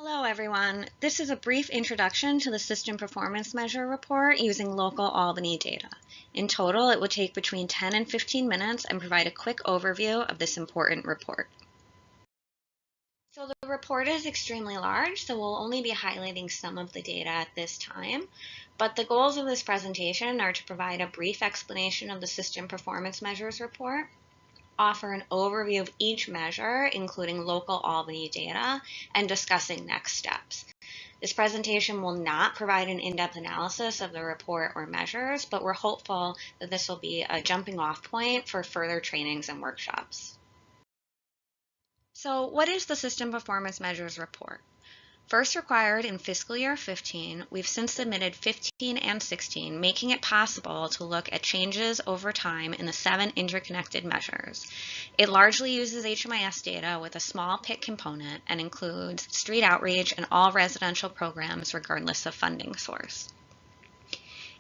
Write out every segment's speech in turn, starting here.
Hello everyone. This is a brief introduction to the System Performance Measure report using local Albany data. In total, it will take between 10 and 15 minutes and provide a quick overview of this important report. So the report is extremely large, so we'll only be highlighting some of the data at this time. But the goals of this presentation are to provide a brief explanation of the System Performance Measures report, offer an overview of each measure, including local Albany data, and discussing next steps. This presentation will not provide an in-depth analysis of the report or measures, but we're hopeful that this will be a jumping off point for further trainings and workshops. So what is the System Performance Measures report? First required in fiscal year 15, we've since submitted 15 and 16, making it possible to look at changes over time in the 7 interconnected measures. It largely uses HMIS data with a small PIT component and includes street outreach and all residential programs regardless of funding source.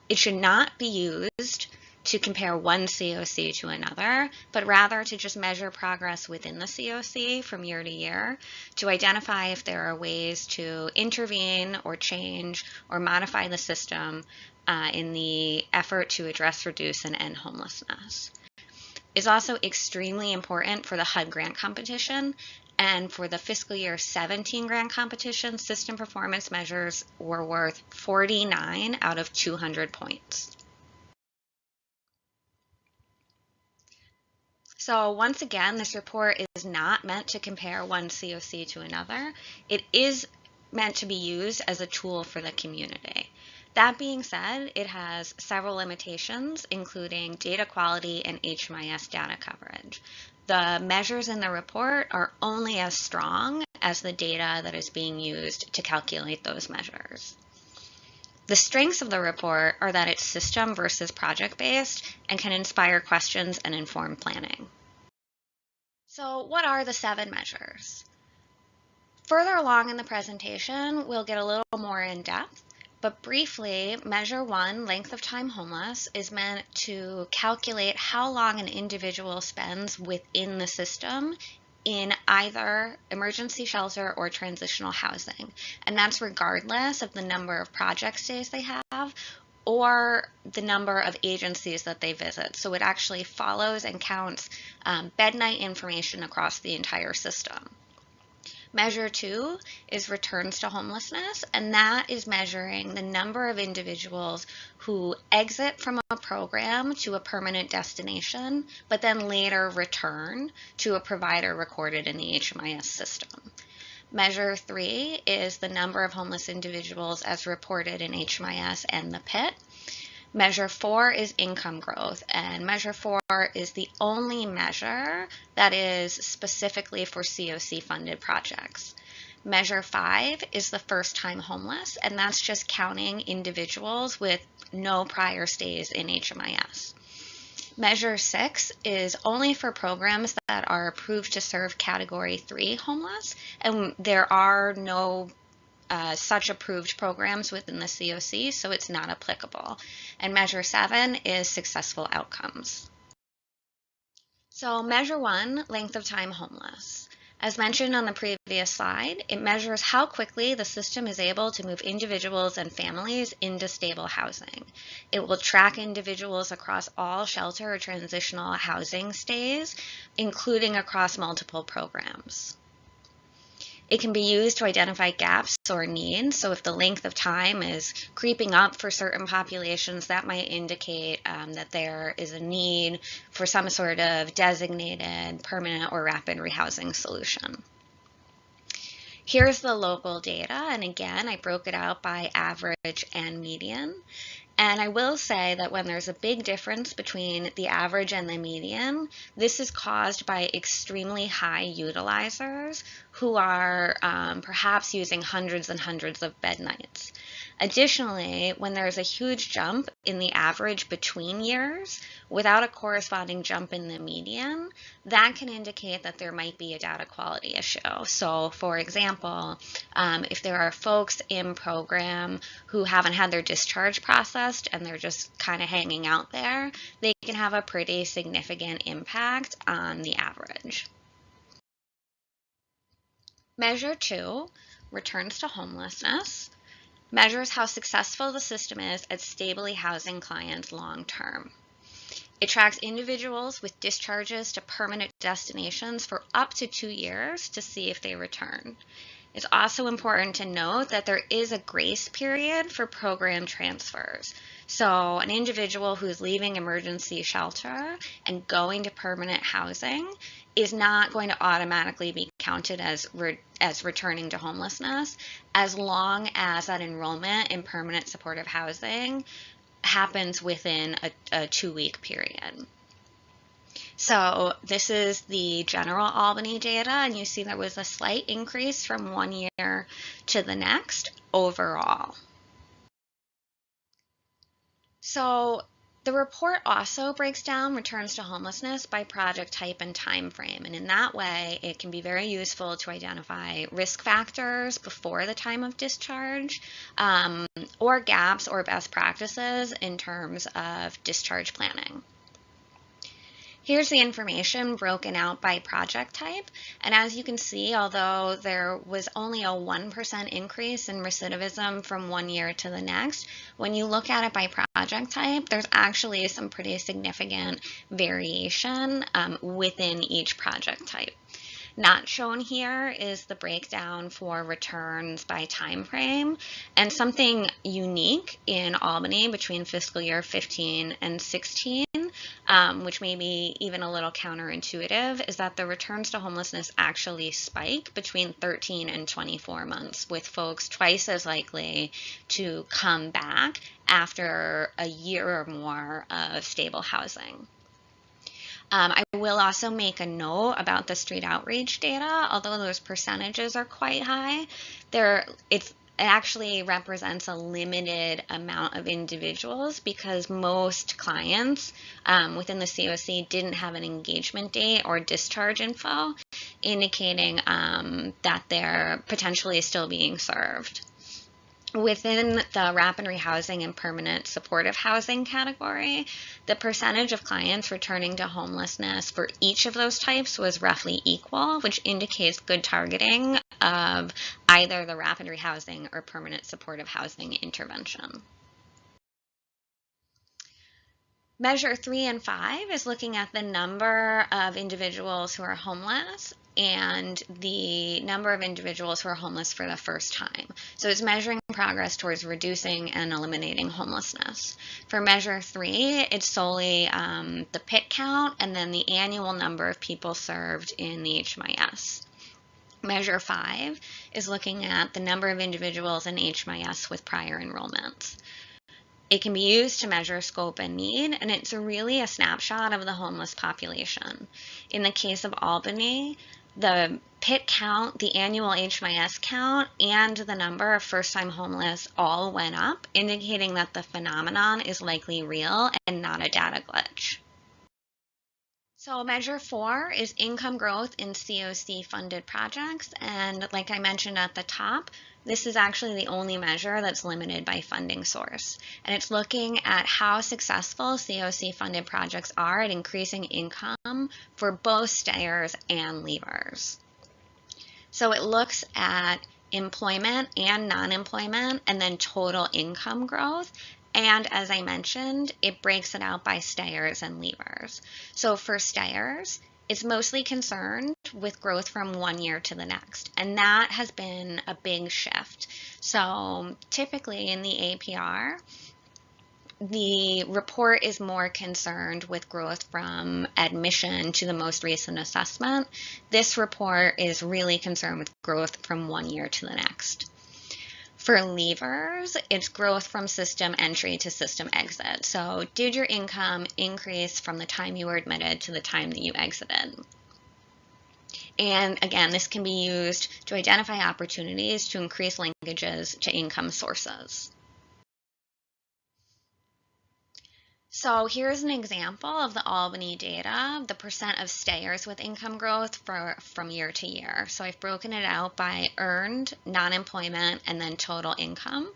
It should not be used to compare one COC to another, but rather to just measure progress within the COC from year to year to identify if there are ways to intervene or change or modify the system in the effort to address, reduce, and end homelessness. It's also extremely important for the HUD grant competition, and for the fiscal year 17 grant competition, system performance measures were worth 49 out of 200 points. So once again, this report is not meant to compare one COC to another. It is meant to be used as a tool for the community. That being said, it has several limitations, including data quality and HMIS data coverage. The measures in the report are only as strong as the data that is being used to calculate those measures. The strengths of the report are that it's system versus project-based and can inspire questions and inform planning. So what are the 7 measures? Further along in the presentation, we'll get a little more in depth, but briefly, Measure 1, length of time homeless, is meant to calculate how long an individual spends within the system in either emergency shelter or transitional housing. And that's regardless of the number of project stays they have or the number of agencies that they visit. So it actually follows and counts bed night information across the entire system. Measure 2 is returns to homelessness, and that is measuring the number of individuals who exit from a program to a permanent destination, but then later return to a provider recorded in the HMIS system. Measure 3 is the number of homeless individuals as reported in HMIS and the PIT. Measure 4 is income growth, and Measure 4 is the only measure that is specifically for COC-funded projects. Measure 5 is the first time homeless, and that's just counting individuals with no prior stays in HMIS. Measure 6 is only for programs that are approved to serve Category 3 homeless, and there are no such approved programs within the COC, so it's not applicable. And Measure 7 is successful outcomes. So Measure 1, length of time homeless. As mentioned on the previous slide, it measures how quickly the system is able to move individuals and families into stable housing. It will track individuals across all shelter or transitional housing stays, including across multiple programs. It can be used to identify gaps or needs. So if the length of time is creeping up for certain populations, that might indicate that there is a need for some sort of designated, permanent, or rapid rehousing solution. Here's the local data, and again, I broke it out by average and median. And I will say that when there's a big difference between the average and the median, this is caused by extremely high utilizers who are perhaps using hundreds and hundreds of bed nights. Additionally, when there's a huge jump in the average between years without a corresponding jump in the median, that can indicate that there might be a data quality issue. So for example, if there are folks in program who haven't had their discharge processed and they're just kind of hanging out there, they can have a pretty significant impact on the average. Measure 2 returns to homelessness, measures how successful the system is at stably housing clients long term. It tracks individuals with discharges to permanent destinations for up to 2 years to see if they return. It's also important to note that there is a grace period for program transfers. So an individual who's leaving emergency shelter and going to permanent housing is not going to automatically be counted as returning to homelessness as long as that enrollment in permanent supportive housing happens within a 2-week period. So this is the general Albany data, and you see there was a slight increase from 1 year to the next overall. So the report also breaks down returns to homelessness by project type and time frame, and in that way it can be very useful to identify risk factors before the time of discharge, or gaps or best practices in terms of discharge planning. Here's the information broken out by project type, and as you can see, although there was only a 1% increase in recidivism from 1 year to the next, when you look at it by project type, there's actually some pretty significant variation within each project type. Not shown here is the breakdown for returns by time frame, and something unique in Albany between fiscal year 15 and 16, which may be even a little counterintuitive, is that the returns to homelessness actually spike between 13 and 24 months, with folks twice as likely to come back after a year or more of stable housing. I will also make a note about the street outreach data. Although those percentages are quite high, it actually represents a limited amount of individuals because most clients within the COC didn't have an engagement date or discharge info, indicating that they're potentially still being served. Within the rapid rehousing and permanent supportive housing category, the percentage of clients returning to homelessness for each of those types was roughly equal, which indicates good targeting of either the rapid rehousing or permanent supportive housing intervention. Measure 3 and 5 is looking at the number of individuals who are homeless and the number of individuals who are homeless for the first time. So it's measuring progress towards reducing and eliminating homelessness. For measure 3, it's solely the PIT count and then the annual number of people served in the HMIS. Measure 5 is looking at the number of individuals in HMIS with prior enrollments. It can be used to measure scope and need, and it's really a snapshot of the homeless population. In the case of Albany, the PIT count, the annual HMIS count, and the number of first-time homeless all went up, indicating that the phenomenon is likely real and not a data glitch. So measure 4 is income growth in COC funded projects, and like I mentioned at the top, this is actually the only measure that's limited by funding source. And it's looking at how successful COC funded projects are at increasing income for both stayers and leavers. So it looks at employment and non-employment and then total income growth. And as I mentioned, it breaks it out by stayers and leavers. So for stayers, it's mostly concerned with growth from 1 year to the next, and that has been a big shift. So typically in the APR, the report is more concerned with growth from admission to the most recent assessment. This report is really concerned with growth from 1 year to the next. For leavers, it's growth from system entry to system exit. So did your income increase from the time you were admitted to the time that you exited? And again, this can be used to identify opportunities to increase linkages to income sources. So here's an example of the Albany data, the percent of stayers with income growth from year to year. So I've broken it out by earned, non-employment, and then total income.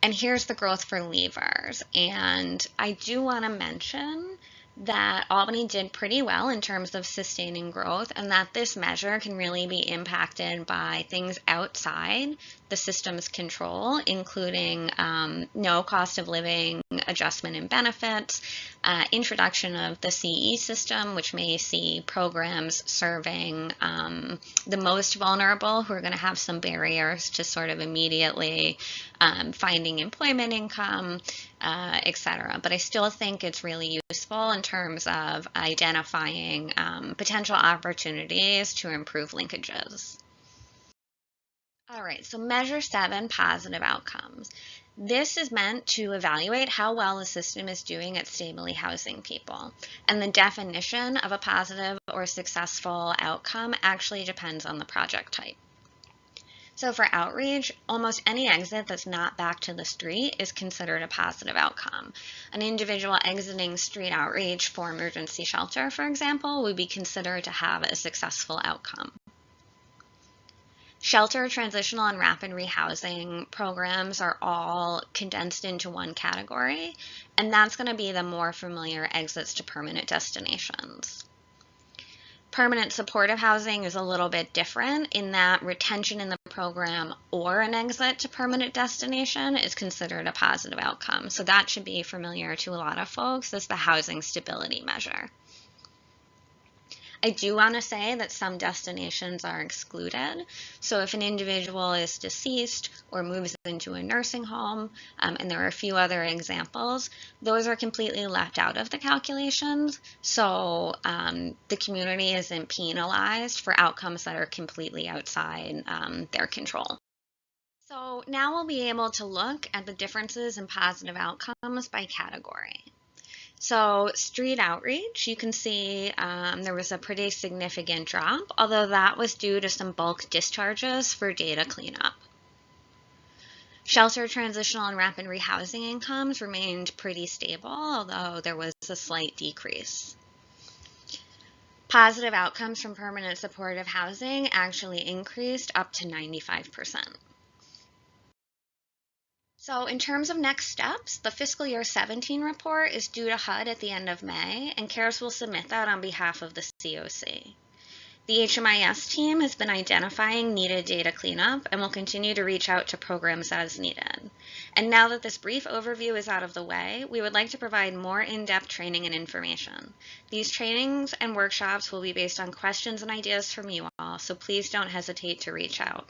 And here's the growth for leavers. And I do want to mention that Albany did pretty well in terms of sustaining growth, and that this measure can really be impacted by things outside the system's control, including no cost of living adjustment in benefits, introduction of the CE system, which may see programs serving the most vulnerable who are going to have some barriers to sort of immediately finding employment income, etc. But I still think it's really useful in terms of identifying potential opportunities to improve linkages. All right, so measure 7, positive outcomes. This is meant to evaluate how well the system is doing at stably housing people. And the definition of a positive or successful outcome actually depends on the project type. So for outreach, almost any exit that's not back to the street is considered a positive outcome. An individual exiting street outreach for emergency shelter, for example, would be considered to have a successful outcome. Shelter, transitional, and rapid rehousing programs are all condensed into one category, and that's going to be the more familiar exits to permanent destinations. Permanent supportive housing is a little bit different in that retention in the program or an exit to permanent destination is considered a positive outcome. So that should be familiar to a lot of folks as the housing stability measure. I do want to say that some destinations are excluded. So if an individual is deceased or moves into a nursing home, and there are a few other examples, those are completely left out of the calculations. So the community isn't penalized for outcomes that are completely outside their control. So now we'll be able to look at the differences in positive outcomes by category. So street outreach, you can see there was a pretty significant drop, although that was due to some bulk discharges for data cleanup. Shelter, transitional, and rapid rehousing incomes remained pretty stable, although there was a slight decrease. Positive outcomes from permanent supportive housing actually increased up to 95%. So in terms of next steps, the fiscal year 17 report is due to HUD at the end of May, and CARES will submit that on behalf of the COC. The HMIS team has been identifying needed data cleanup and will continue to reach out to programs as needed. And now that this brief overview is out of the way, we would like to provide more in-depth training and information. These trainings and workshops will be based on questions and ideas from you all, so please don't hesitate to reach out.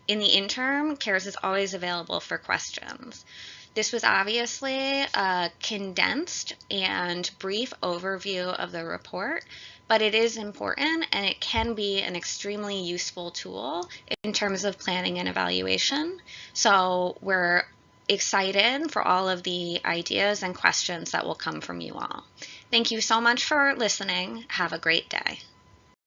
In the interim, CARES is always available for questions. This was obviously a condensed and brief overview of the report, but it is important and it can be an extremely useful tool in terms of planning and evaluation. So we're excited for all of the ideas and questions that will come from you all. Thank you so much for listening. Have a great day.